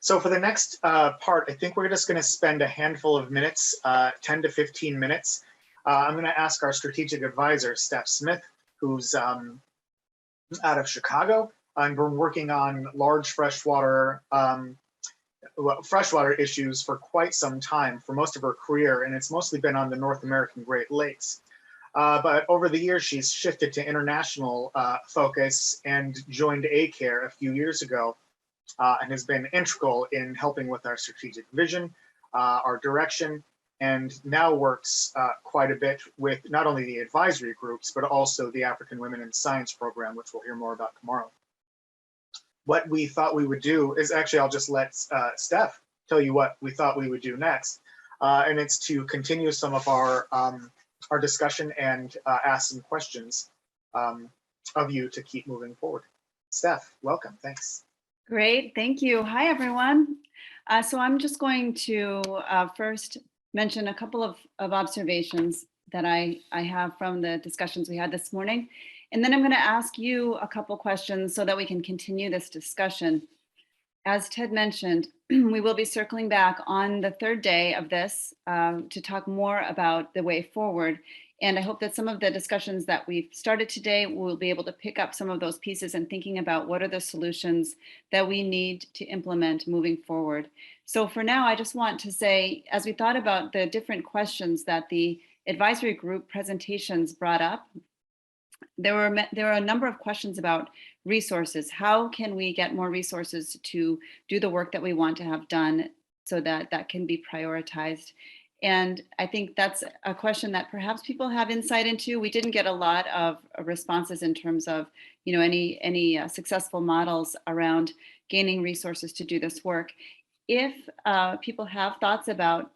So for the next part, I think we're just going to spend a handful of minutes, 10 to 15 minutes. I'm going to ask our strategic advisor, Steph Smith, who's out of Chicago, and been working on large freshwater issues for quite some time, for most of her career, and it's mostly been on the North American Great Lakes. But over the years, she's shifted to international focus and joined ACARE a few years ago, and has been integral in helping with our strategic vision, our direction, and now works quite a bit with not only the advisory groups, but also the African Women in Science program, which we'll hear more about tomorrow. What we thought we would do is actually, I'll just let Steph tell you what we thought we would do next. And it's to continue some of our discussion and ask some questions of you to keep moving forward. Steph, welcome, thanks. Great, thank you. Hi, everyone. So I'm just going to first mention a couple of observations that I have from the discussions we had this morning. And then I'm going to ask you a couple questions so that we can continue this discussion. As Ted mentioned, we will be circling back on the third day of this to talk more about the way forward. And I hope that some of the discussions that we've started today, we'll be able to pick up some of those pieces and thinking about what are the solutions that we need to implement moving forward. So for now, I just want to say, as we thought about the different questions that the advisory group presentations brought up, there were a number of questions about resources. How can we get more resources to do the work that we want to have done so that that can be prioritized? And I think that's a question that perhaps people have insight into. We didn't get a lot of responses in terms of, any successful models around gaining resources to do this work. If people have thoughts about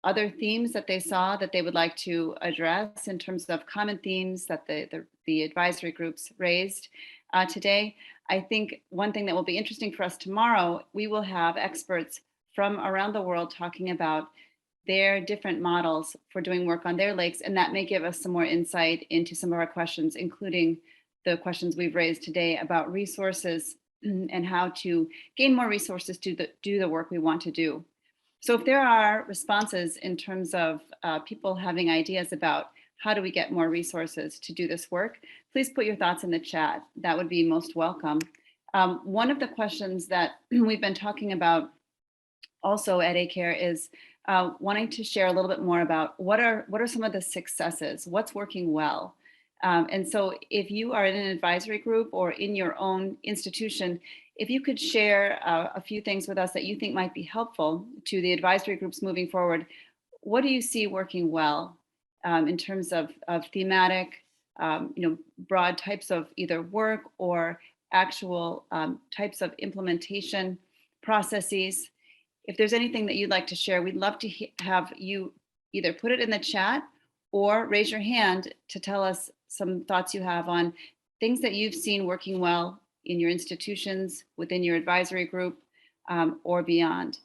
other themes that they saw that they would like to address in terms of common themes that the advisory groups raised today, I think one thing that will be interesting for us tomorrow, we will have experts from around the world talking about their different models for doing work on their lakes, and that may give us some more insight into some of our questions, including the questions we've raised today about resources and how to gain more resources to do the work we want to do. So if there are responses in terms of people having ideas about how do we get more resources to do this work, please put your thoughts in the chat. That would be most welcome. One of the questions that we've been talking about also at ACARE is wanting to share a little bit more about what are some of the successes, what's working well. And so if you are in an advisory group or in your own institution, if you could share a few things with us that you think might be helpful to the advisory groups moving forward, what do you see working well in terms of thematic, broad types of either work or actual types of implementation processes? If there's anything that you'd like to share, we'd love to have you either put it in the chat or raise your hand to tell us some thoughts you have on things that you've seen working well in your institutions, within your advisory group, or beyond,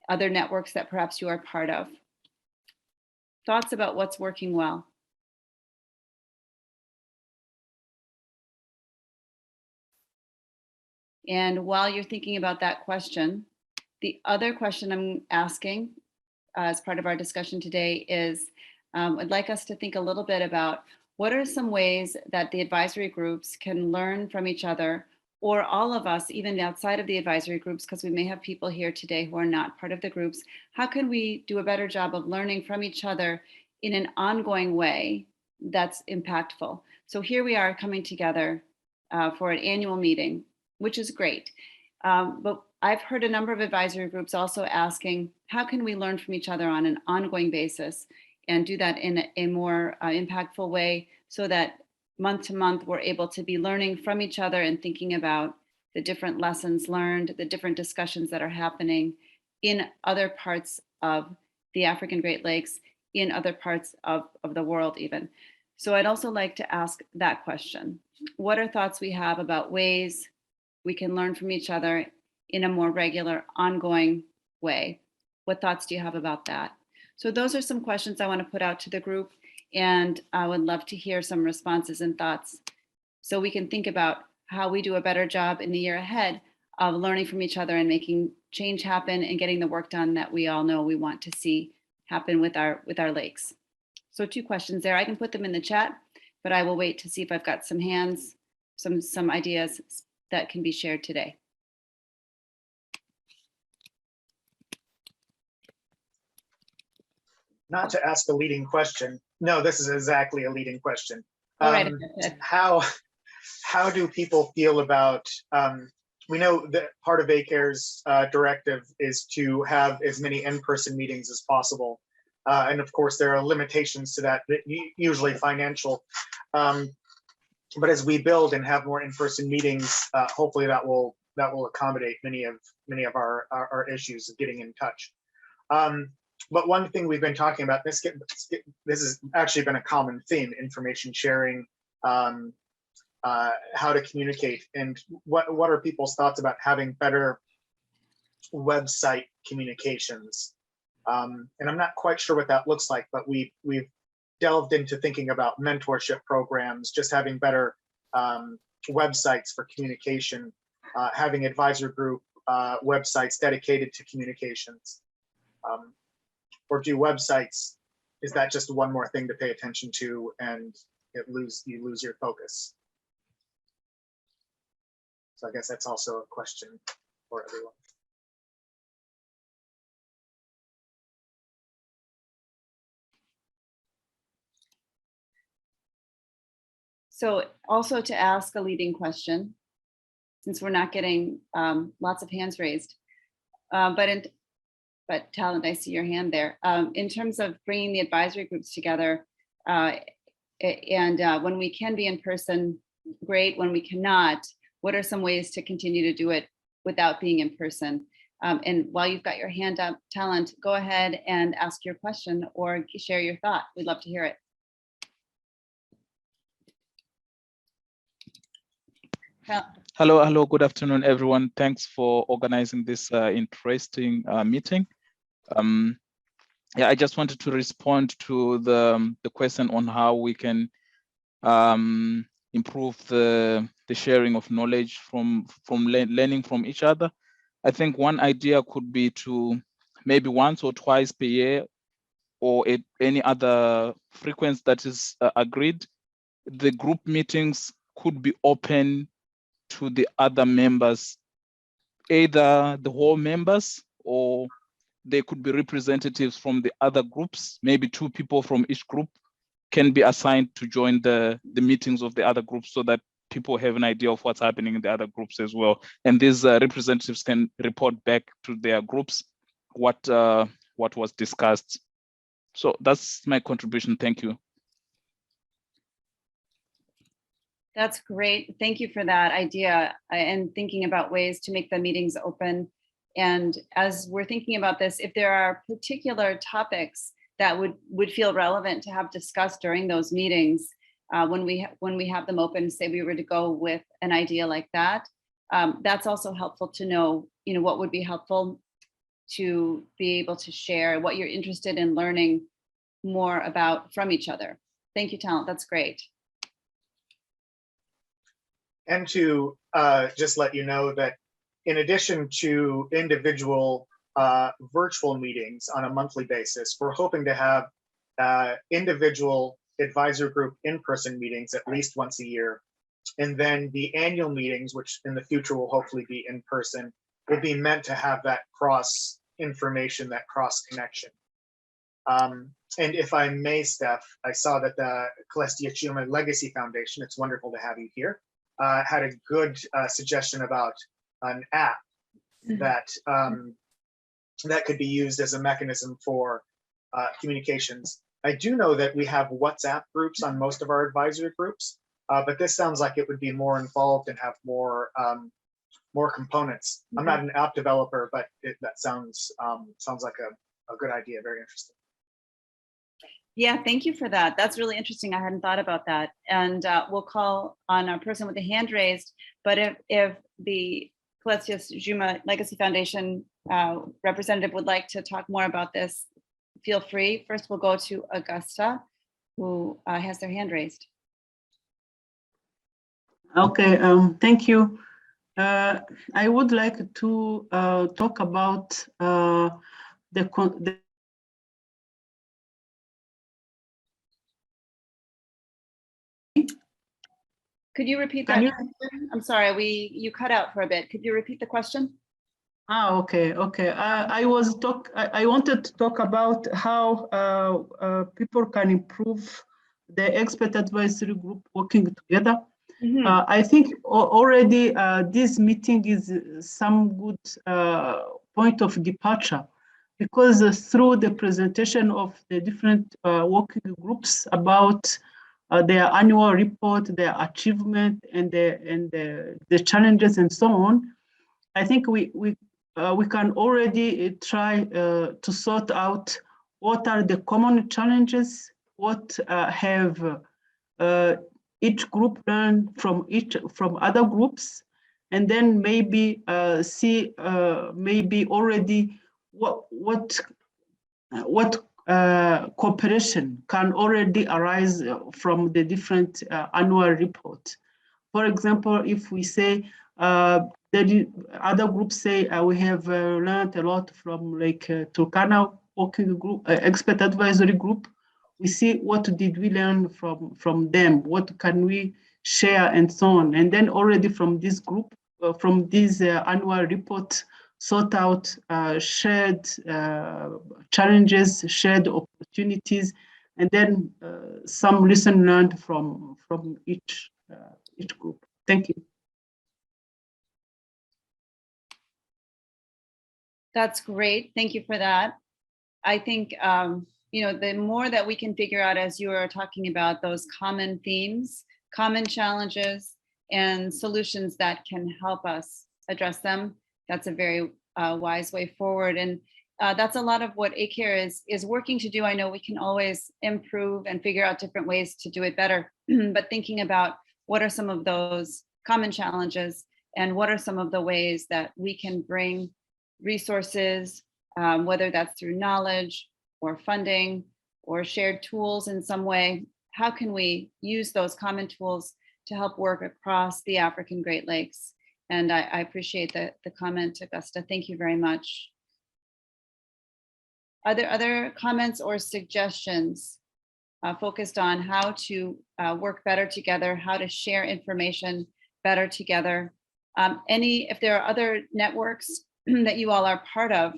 other networks that perhaps you are part of. Thoughts about what's working well. And while you're thinking about that question, the other question I'm asking as part of our discussion today is, I'd like us to think a little bit about what are some ways that the advisory groups can learn from each other, or all of us, even outside of the advisory groups, because we may have people here today who are not part of the groups. How can we do a better job of learning from each other in an ongoing way that's impactful? So here we are coming together for an annual meeting, which is great. But I've heard a number of advisory groups also asking, how can we learn from each other on an ongoing basis and do that in a more impactful way so that month to month we're able to be learning from each other and thinking about the different lessons learned, the different discussions that are happening in other parts of the African Great Lakes, in other parts of the world even. So I'd also like to ask that question. What are thoughts we have about ways we can learn from each other in a more regular, ongoing way? What thoughts do you have about that? So those are some questions I want to put out to the group, and I would love to hear some responses and thoughts so we can think about how we do a better job in the year ahead of learning from each other and making change happen and getting the work done that we all know we want to see happen with our lakes. So 2 questions there. I can put them in the chat, but I will wait to see if I've got some hands, some ideas that can be shared today. Not to ask a leading question. No, this is exactly a leading question. All right. How do people feel about, we know that part of ACARE's directive is to have as many in-person meetings as possible. And of course, there are limitations to that, usually financial. But as we build and have more in-person meetings, hopefully that will accommodate many of our issues of getting in touch. But one thing we've been talking about, this has actually been a common theme: information sharing, how to communicate, and what are people's thoughts about having better website communications? And I'm not quite sure what that looks like, but we've delved into thinking about mentorship programs, just having better websites for communication, having advisor group websites dedicated to communications. Or do websites, is that just one more thing to pay attention to and you lose your focus? So I guess that's also a question for everyone. So also to ask a leading question, since we're not getting lots of hands raised, but Talent, I see your hand there. In terms of bringing the advisory groups together, and when we can be in person, great. When we cannot, what are some ways to continue to do it without being in person? And while you've got your hand up, Talent, go ahead and ask your question or share your thought. We'd love to hear it. Hello, good afternoon, everyone. Thanks for organizing this interesting meeting. Yeah, I just wanted to respond to the question on how we can improve the sharing of knowledge from learning from each other. I think one idea could be to maybe once or twice per year, or at any other frequency that is agreed, the group meetings could be open to the other members, either the whole members, or they could be representatives from the other groups. Maybe 2 people from each group can be assigned to join the meetings of the other groups, so that people have an idea of what's happening in the other groups as well. And these representatives can report back to their groups what was discussed. So that's my contribution. Thank you. That's great. Thank you for that idea and thinking about ways to make the meetings open. And as we're thinking about this, if there are particular topics that would feel relevant to have discussed during those meetings, when we have them open, say we were to go with an idea like that, that's also helpful to know, what would be helpful to be able to share what you're interested in learning more about from each other. Thank you, Talent. That's great. And to just let you know that in addition to individual virtual meetings on a monthly basis, we're hoping to have individual advisor group in-person meetings at least once a year. And then the annual meetings, which in the future will hopefully be in person, will be meant to have that cross information, that cross connection. And if I may, Steph, I saw that the Celestia Chioma Legacy Foundation, it's wonderful to have you here, had a good suggestion about an app that that could be used as a mechanism for communications. I do know that we have WhatsApp groups on most of our advisory groups, but this sounds like it would be more involved and have more more components. I'm not an app developer, but that sounds like a good idea. Very interesting. Yeah, thank you for that. That's really interesting. I hadn't thought about that. And we'll call on a person with a hand raised. But if the Celestia Chioma Legacy Foundation representative would like to talk more about this, feel free. First, we'll go to Augusta, who has their hand raised. Okay, thank you. I would like to talk about the Could you repeat that? I'm sorry, you cut out for a bit. Could you repeat the question? Okay. I wanted to talk about how people can improve the expert advisory group working together. I think already this meeting is some good point of departure, because through the presentation of the different working groups about their annual report, their achievement, and the challenges and so on, I think we can already try to sort out what are the common challenges, what have each group learned from other groups, and then maybe see maybe already what cooperation can already arise from the different annual report. For example, if we say the other groups say we have learned a lot from like Turkana working group, expert advisory group. We see what did we learn from them, what can we share, and so on. And then already from this group, from this annual report, sort out shared challenges, shared opportunities, and then some lesson learned from each group. Thank you. That's great. Thank you for that. I think, the more that we can figure out, as you are talking about, those common themes, common challenges, and solutions that can help us address them, that's a very wise way forward. And that's a lot of what ACARE is working to do. I know we can always improve and figure out different ways to do it better, but thinking about what are some of those common challenges and what are some of the ways that we can bring resources, whether that's through knowledge or funding or shared tools in some way. How can we use those common tools to help work across the African Great Lakes? And I appreciate the comment, Augusta. Thank you very much. Are there other comments or suggestions focused on how to work better together, how to share information better together? If there are other networks that you all are part of,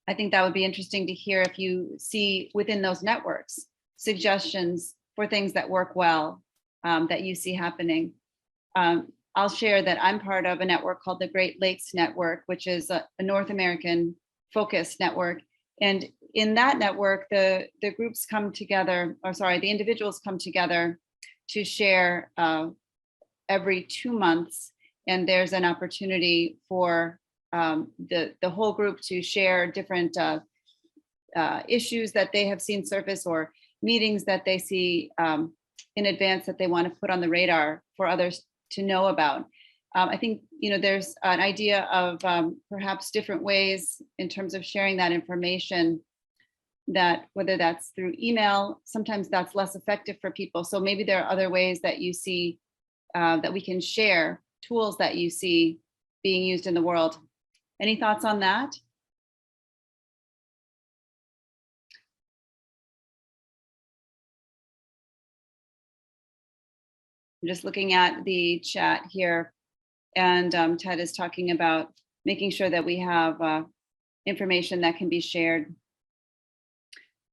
I think that would be interesting to hear if you see within those networks suggestions for things that work well, that you see happening. I'll share that I'm part of a network called the Great Lakes Network, which is a North American focused network. And in that network, the groups come together, the individuals come together to share every 2 months. And there's an opportunity for the whole group to share different issues that they have seen surface or meetings that they see in advance that they want to put on the radar for others to know about. I think there's an idea of perhaps different ways in terms of sharing that information, that whether that's through email, sometimes that's less effective for people. So maybe there are other ways that you see that we can share tools that you see being used in the world. Any thoughts on that? I'm just looking at the chat here, and Ted is talking about making sure that we have information that can be shared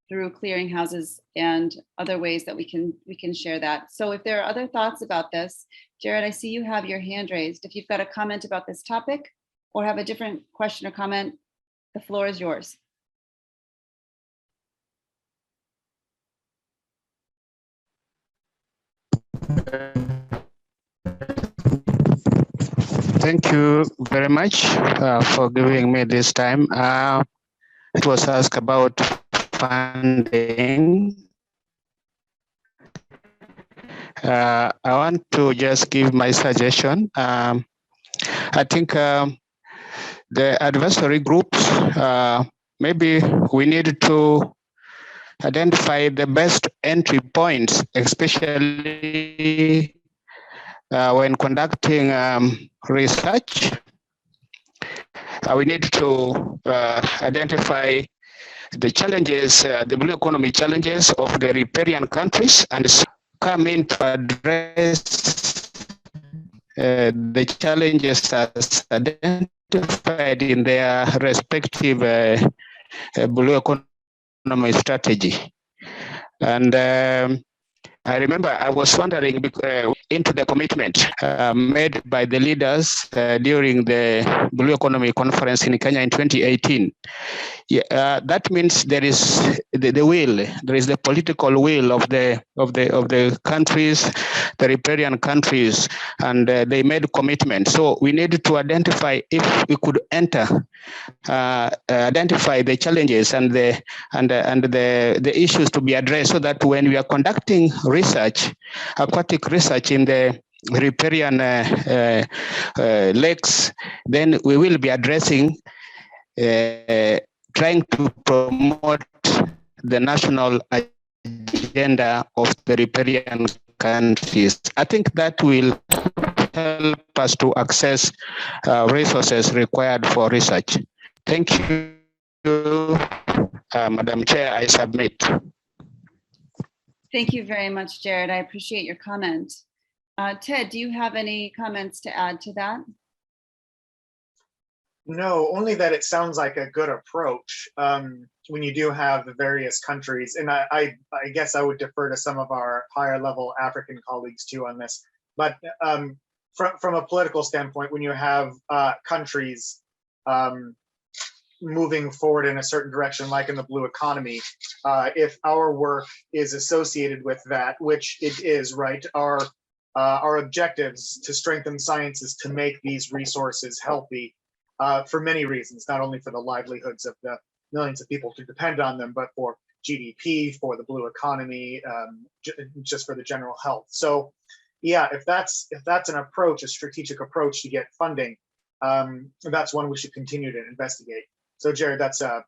through clearinghouses and other ways that we can share that. So if there are other thoughts about this, Jared, I see you have your hand raised. If you've got a comment about this topic or have a different question or comment, the floor is yours. Thank you very much for giving me this time. It was asked about funding. I want to just give my suggestion. I think the advisory groups, maybe we need to identify the best entry points, especially when conducting research, we need to identify the challenges, the blue economy challenges of the riparian countries, and come in to address the challenges as identified in their respective blue economy strategy. And I remember I was wondering into the commitment made by the leaders during the Blue Economy Conference in Kenya in 2018. Yeah, that means there is the will, there is the political will of the countries, the riparian countries, and they made commitment. So we need to identify if we could enter, identify the challenges and the issues to be addressed, so that when we are conducting research, aquatic research in the riparian lakes, then we will be addressing trying to promote the national agenda of the riparian countries. I think that will help us to access resources required for research. Thank you, Madam Chair. I submit. Thank you very much, Jared. I appreciate your comment. Ted, do you have any comments to add to that? No, only that it sounds like a good approach when you do have the various countries. And I guess I would defer to some of our higher level African colleagues too on this. But from a political standpoint, when you have countries moving forward in a certain direction, like in the blue economy, if our work is associated with that, which it is, right? Our objectives to strengthen science is to make these resources healthy. For many reasons, not only for the livelihoods of the millions of people who depend on them, but for GDP, for the blue economy, just for the general health. So yeah, if that's an approach, a strategic approach to get funding, that's one we should continue to investigate. So Jared, that's a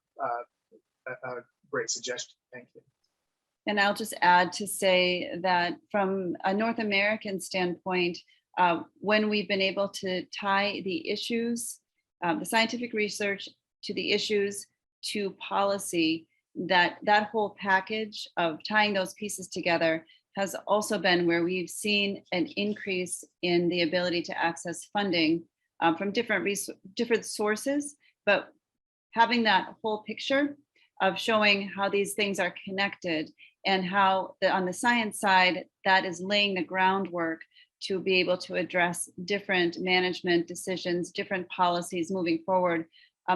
great suggestion. Thank you. And I'll just add to say that from a North American standpoint, when we've been able to tie the issues, the scientific research to the issues to policy, that whole package of tying those pieces together has also been where we've seen an increase in the ability to access funding from different sources, but having that whole picture of showing how these things are connected and how on the science side, that is laying the groundwork to be able to address different management decisions, different policies moving forward.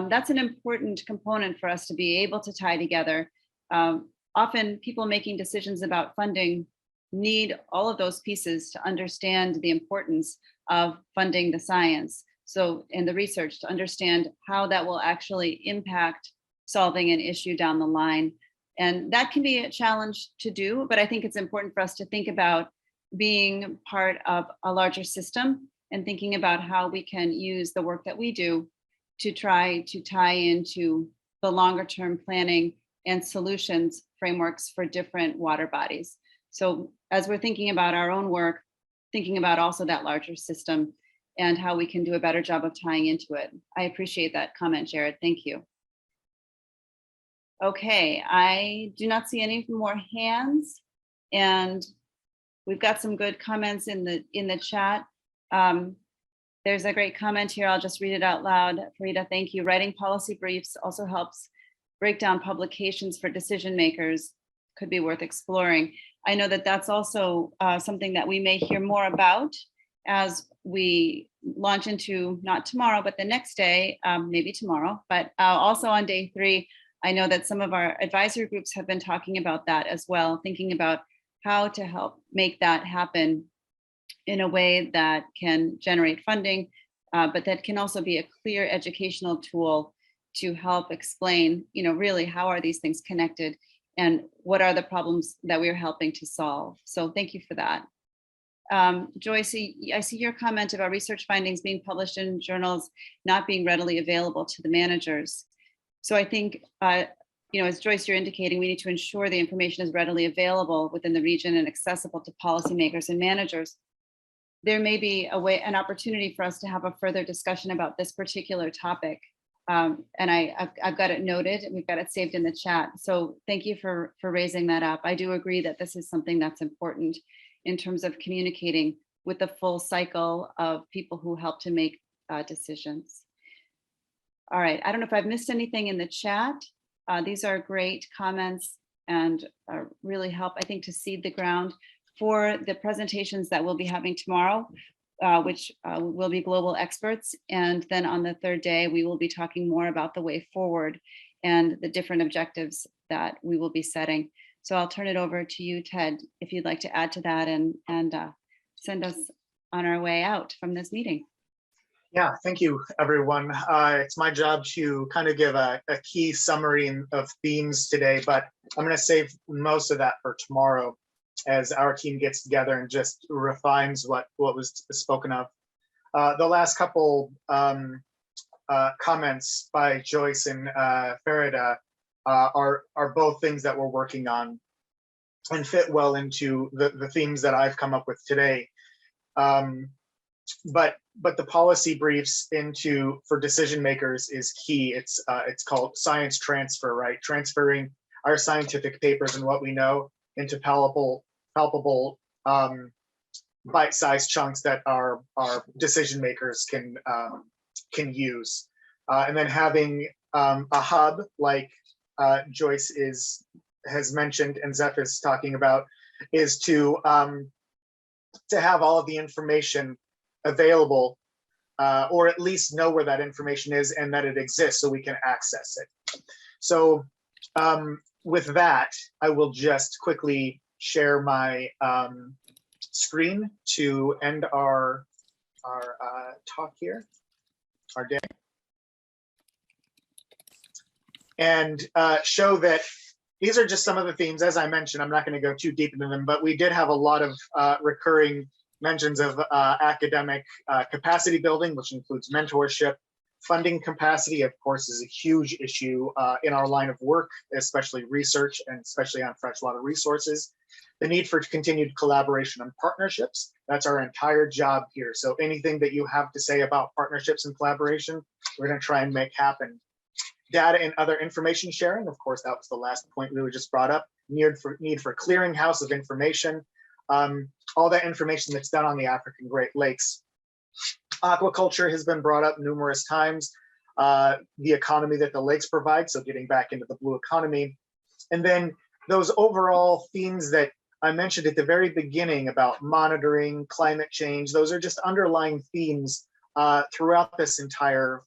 That's an important component for us to be able to tie together. Often people making decisions about funding need all of those pieces to understand the importance of funding the science. So in the research, to understand how that will actually impact solving an issue down the line. And that can be a challenge to do, but I think it's important for us to think about being part of a larger system and thinking about how we can use the work that we do to try to tie into the longer term planning and solutions frameworks for different water bodies. So as we're thinking about our own work, thinking about also that larger system and how we can do a better job of tying into it. I appreciate that comment, Jared. Thank you. Okay, I do not see any more hands, and we've got some good comments in the chat. There's a great comment here. I'll just read it out loud. Farida, thank you. Writing policy briefs also helps break down publications for decision makers. Could be worth exploring. I know that that's also something that we may hear more about as we launch into, not tomorrow, but the next day, maybe tomorrow, but also on day 3, I know that some of our advisory groups have been talking about that as well, thinking about how to help make that happen in a way that can generate funding, but that can also be a clear educational tool to help explain, really how are these things connected and what are the problems that we're helping to solve. So thank you for that. Joyce, I see your comment about research findings being published in journals not being readily available to the managers. So I think, as Joyce, you're indicating, we need to ensure the information is readily available within the region and accessible to policymakers and managers. there may be an opportunity for us to have a further discussion about this particular topic. And I've got it noted and we've got it saved in the chat. So thank you for raising that up. I do agree that this is something that's important in terms of communicating with the full cycle of people who help to make decisions. All right, I don't know if I've missed anything in the chat. These are great comments and really help, I think, to seed the ground for the presentations that we'll be having tomorrow, which will be global experts. And then on the third day, we will be talking more about the way forward and the different objectives that we will be setting. So I'll turn it over to you, Ted, if you'd like to add to that and send us on our way out from this meeting. Yeah, thank you, everyone. It's my job to kind of give a key summary of themes today, but I'm going to save most of that for tomorrow as our team gets together and just refines what was spoken of. The last couple comments by Joyce and Farida are both things that we're working on and fit well into the themes that I've come up with today. But the policy briefs for decision makers is key. It's called science transfer, right? Transferring our scientific papers and what we know into palpable bite-sized chunks that our decision makers can use, and then having a hub like Joyce has mentioned and Zeph is talking about is to have all of the information available, or at least know where that information is and that it exists so we can access it. So with that, I will just quickly share my screen to end our talk here, our day, and show that these are just some of the themes. As I mentioned, I'm not going to go too deep into them, but we did have a lot of recurring mentions of academic capacity building, which includes mentorship. Funding capacity, of course, is a huge issue in our line of work, especially research and especially on freshwater resources. The need for continued collaboration and partnerships, that's our entire job here. So anything that you have to say about partnerships and collaboration, we're going to try and make happen. Data and other information sharing, of course, that was the last point we were just brought up. Need for clearinghouse of information. All that information that's done on the African Great Lakes. Aquaculture has been brought up numerous times. The economy that the lakes provide, so getting back into the blue economy. And then those overall themes that I mentioned at the very beginning about monitoring, climate change, those are just underlying themes throughout this entire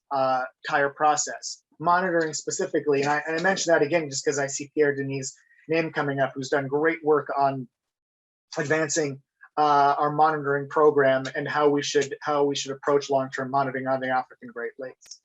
process. Monitoring specifically, and I mention that again just because I see Pierre Denis' name coming up, who's done great work on advancing our monitoring program and how we should approach long-term monitoring on the African Great Lakes.